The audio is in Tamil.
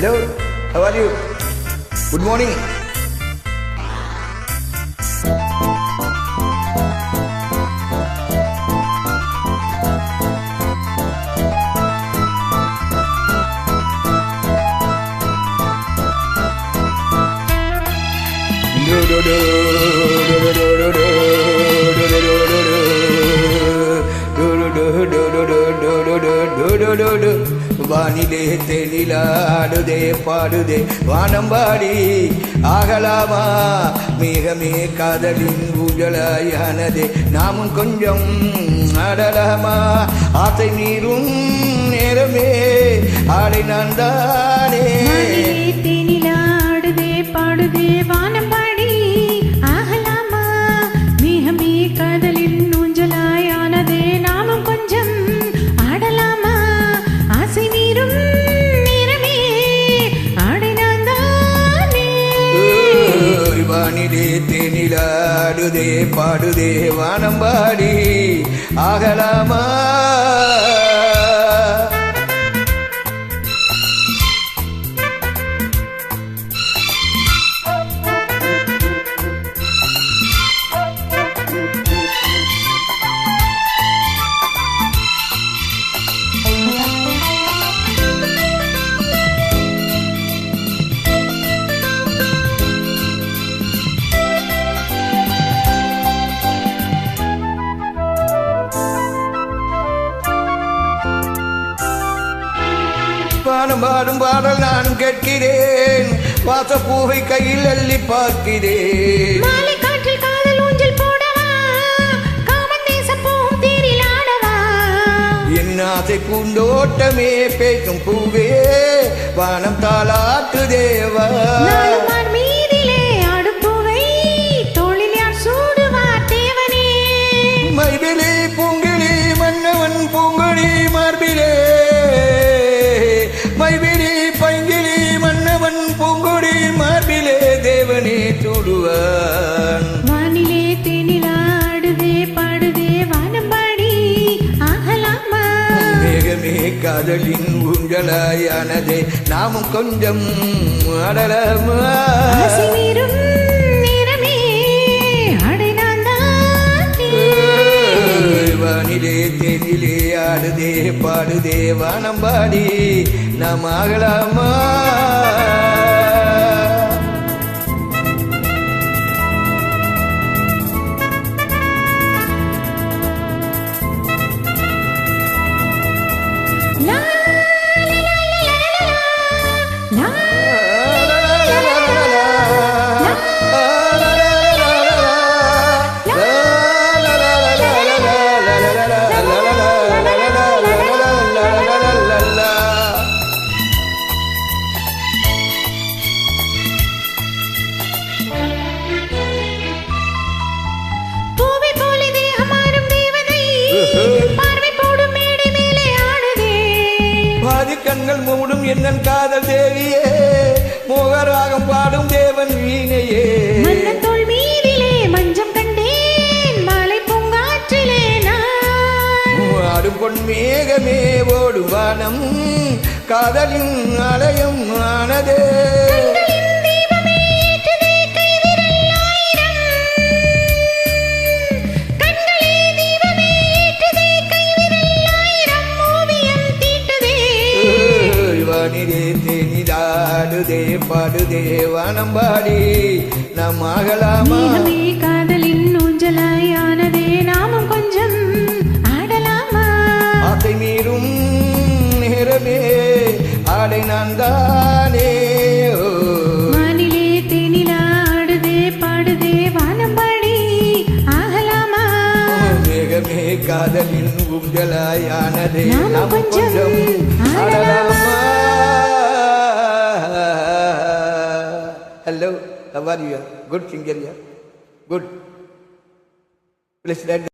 Hello, how are you? Good morning. வானிலே தெளிலாடுதே பாடுதே வானம்பாடி ஆகலாமா மேகமே காதலின் ஊஞ்சலாயானதே நாமும் கொஞ்சம் ஆடலாமா ஆசை நீரும் நேரமே ஆடை நான் தானே தெளிலாடுதே பாடுதே வானம்பாடி ஆகலாமா மேகமே காதலின் ஊஞ்சலாயானதே நாமும் கொஞ்சம் ஆடலாமா ஆசை நீரும் நேரமே ஆடை நான் தானே வானிலே தேனிலாடுதே பாடுதே வானம்பாடி ஆகலாமா வானம் பாடும் பாடல் நான் கேட்கிறேன் வாசப்பூவை கையில் அள்ளி பார்க்கிறேன் மாலை காற்றில் காதல் ஊஞ்சல் போடவா காமன் தேசம் போகும் தேரில் ஆடவா என் ஆசை பூந்தோட்டமே பேசும் பூவே வானம் தாளாட்டு தேவா நாளுமார் மீதிலே ஆடும் பூவை தோளில் யார் சூடுவார் தேவனே மைவிலே பூங்கிழி மன்னவன் பூங்கொழி மார்பிலே மைவிழி பைங்கிழி மன்னவன் பூங்கொடி மார்பிலே தேவனே சூடுவான் வானிலே தேனிலாடுதே பாடுதே வானம்பாடி ஆகலாமா மேகமே காதலின் ஊஞ்சலாயானதே நாமும் கொஞ்சம் ஆடலாமா ஆசை மீறும் நேரமே ஆடை நான் தானே வானிலே தேனிலே ஆடுதே பாடுதே வானம்பாடி நாம் ஆகலாமா லா லா லா லா பூவை போல தேகமாறும் தேவதை பார்வை போடும் மேடை மேலே ஆடுதே பாதி கண்கள் மூடும் என்னன் காதல் தேவியே மோகராகம் பாடும் தேவன் வீணையே மன்னன் தோள் மீதிலே மஞ்சம் கண்டேன் மாலை பூங்காற்றிலே நான் ஆடும் பொன் மேகமே ஓடும் வானம் காதலின் ஆலயம் ஆனதே கண்களின் தீபமே ஏற்றுதே கைவிரல் ஆயிரம் கண்களே தீபமே ஏற்றுதே கைவிரல் ஆயிரம் ஓவியம் தீட்டுதே வானிலே தேனிலாடுதே பாடுதே வானம்பாடி நாம் ஆகலாமா மேகமே காதலின் ஊஞ்சலாயானதே நாமும் கொஞ்சம் ஆடலாமா ஆசை மீறும் நேரமே ஆடை நான் தானே வானிலே தேனிலாடுதே பாடுதே வானம்பாடி ஆகலாமா மேகமே காதலின் ஊஞ்சலாயானதே நாமும் நாம் கொஞ்சம் கொஞ்சம் ஆடலாமா Hello, how are you? Good singer, yeah. Good. Please let